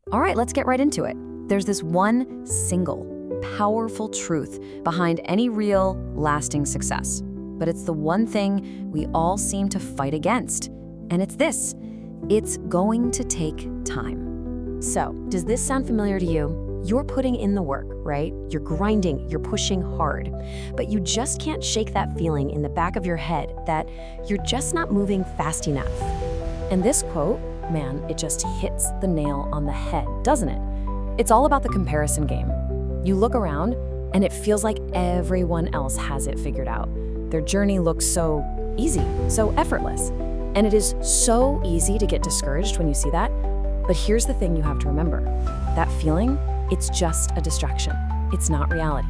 All right, let's get right into it. There's this one single, powerful truth behind any real, lasting success. But it's the one thing we all seem to fight against. And it's this: it's going to take time. So, does this sound familiar to you? You're putting in the work, right? You're grinding, you're pushing hard. But you just can't shake that feeling in the back of your head that you're just not moving fast enough. And this quote, man, it just hits the nail on the head, doesn't it? It's all about the comparison game. You look around, and it feels like everyone else has it figured out. Their journey looks so easy, so effortless. And it is so easy to get discouraged when you see that. But here's the thing you have to remember. That feeling, it's just a distraction. It's not reality.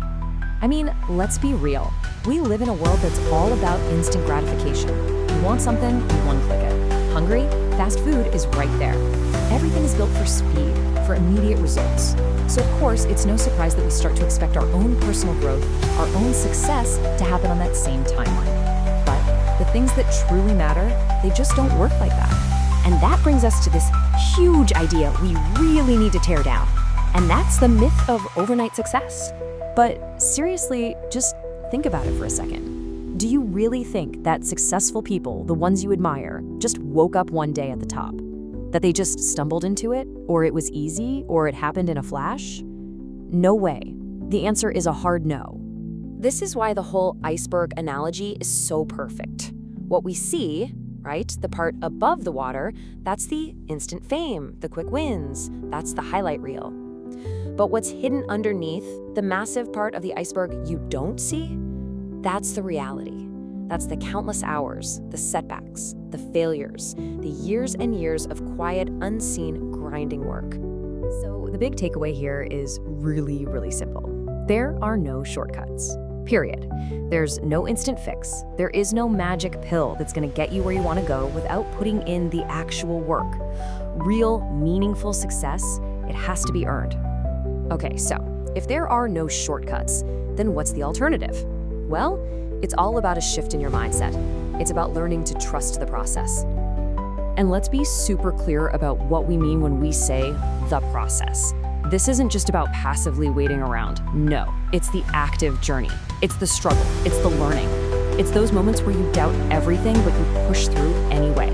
I mean, let's be real. We live in a world that's all about instant gratification. You want something, you one-click it. Hungry? Fast food is right there. Everything is built for speed, for immediate results. So of course, it's no surprise that we start to expect our own personal growth, our own success to happen on that same timeline. But the things that truly matter, they just don't work like that. And that brings us to this huge idea we really need to tear down. And that's the myth of overnight success. But seriously, just think about it for a second. Do you really think that successful people, the ones you admire, just woke up one day at the top? That they just stumbled into it, or it was easy, or it happened in a flash? No way. The answer is a hard no. This is why the whole iceberg analogy is so perfect. What we see, right, the part above the water, that's the instant fame, the quick wins, that's the highlight reel. But what's hidden underneath, the massive part of the iceberg you don't see, that's the reality. That's the countless hours, the setbacks, the failures, the years and years of quiet, unseen, grinding work. So the big takeaway here is really, really simple. There are no shortcuts, period. There's no instant fix. There is no magic pill that's gonna get you where you wanna go without putting in the actual work. Real, meaningful success, it has to be earned. Okay, so if there are no shortcuts, then what's the alternative? Well, it's all about a shift in your mindset. It's about learning to trust the process. And let's be super clear about what we mean when we say the process. This isn't just about passively waiting around. No, it's the active journey. It's the struggle. It's the learning. It's those moments where you doubt everything, but you push through anyway.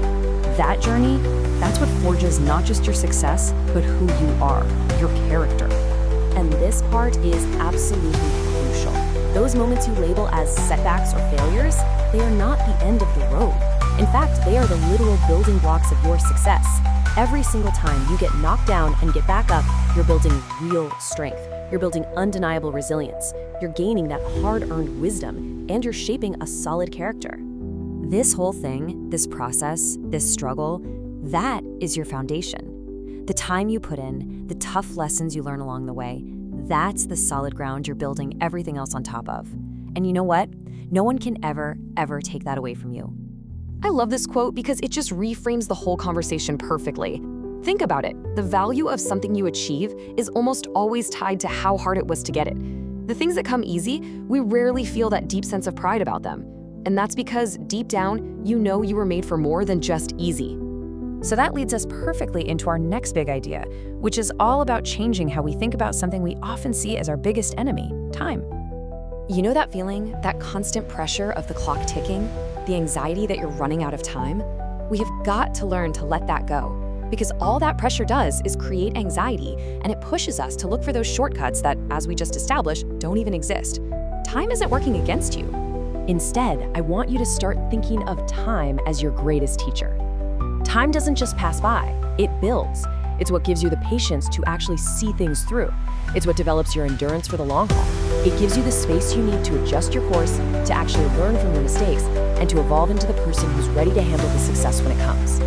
That journey, that's what forges not just your success, but who you are, your character. And this part is absolutely crucial. Those moments you label as setbacks or failures, they are not the end of the road. In fact, they are the literal building blocks of your success. Every single time you get knocked down and get back up, you're building real strength. You're building undeniable resilience. You're gaining that hard-earned wisdom, and you're shaping a solid character. This whole thing, this process, this struggle, that is your foundation. The time you put in, the tough lessons you learn along the way, that's the solid ground you're building everything else on top of. And you know what? No one can ever take that away from you. I love this quote because it just reframes the whole conversation perfectly. Think about it. The value of something you achieve is almost always tied to how hard it was to get it. The things that come easy, we rarely feel that deep sense of pride about them. And that's because deep down, you know you were made for more than just easy. So that leads us perfectly into our next big idea, which is all about changing how we think about something we often see as our biggest enemy, time. You know that feeling, that constant pressure of the clock ticking, the anxiety that you're running out of time? We have got to learn to let that go, because all that pressure does is create anxiety, and it pushes us to look for those shortcuts that, as we just established, don't even exist. Time isn't working against you. Instead, I want you to start thinking of time as your greatest teacher. Time doesn't just pass by, it builds. It's what gives you the patience to actually see things through. It's what develops your endurance for the long haul. It gives you the space you need to adjust your course, to actually learn from your mistakes, and to evolve into the person who's ready to handle the success when it comes.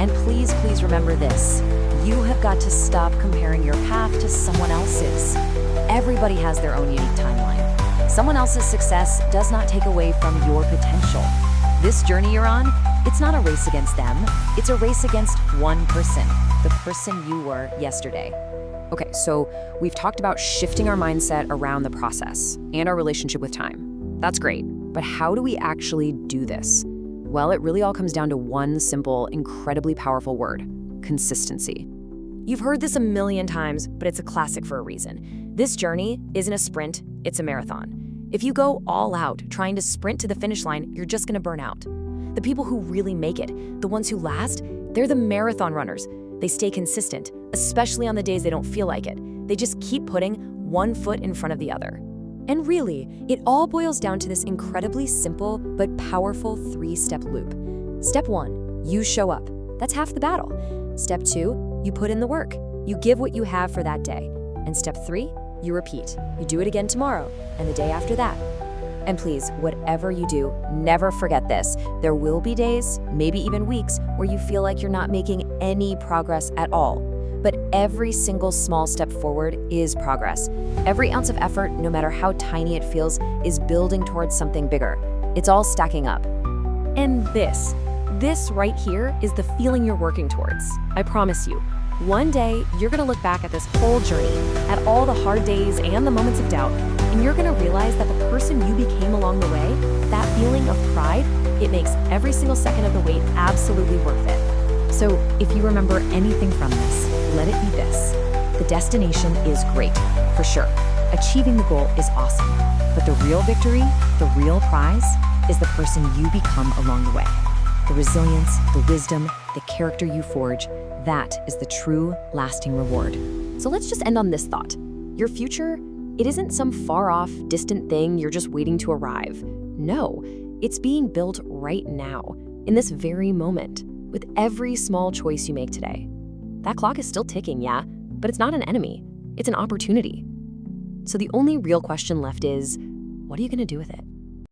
And please remember this. You have got to stop comparing your path to someone else's. Everybody has their own unique timeline. Someone else's success does not take away from your potential. This journey you're on, it's not a race against them. It's a race against one person, the person you were yesterday. Okay, so we've talked about shifting our mindset around the process and our relationship with time. That's great, but how do we actually do this? Well, it really all comes down to one simple, incredibly powerful word: consistency. You've heard this a million times, but it's a classic for a reason. This journey isn't a sprint, it's a marathon. If you go all out trying to sprint to the finish line, you're just gonna burn out. The people who really make it, the ones who last, they're the marathon runners. They stay consistent, especially on the days they don't feel like it. They just keep putting one foot in front of the other. And really, it all boils down to this incredibly simple but powerful 3-step loop. Step 1, you show up. That's half the battle. Step 2, you put in the work. You give what you have for that day. And step 3, you repeat. You do it again tomorrow and the day after that. And please, whatever you do, never forget this. There will be days, maybe even weeks, where you feel like you're not making any progress at all. But every single small step forward is progress. Every ounce of effort, no matter how tiny it feels, is building towards something bigger. It's all stacking up. And this right here is the feeling you're working towards. I promise you, one day you're gonna look back at this whole journey, at all the hard days and the moments of doubt, and you're gonna realize that the person you became along the way, that feeling of pride, it makes every single second of the wait absolutely worth it. So if you remember anything from this, let it be this. The destination is great, for sure. Achieving the goal is awesome. But the real victory, the real prize, is the person you become along the way. The resilience, the wisdom, the character you forge, that is the true, lasting reward. So let's just end on this thought. Your future, it isn't some far-off, distant thing you're just waiting to arrive. No, it's being built right now, in this very moment, with every small choice you make today. That clock is still ticking, yeah, but it's not an enemy. It's an opportunity. So the only real question left is, what are you gonna do with it?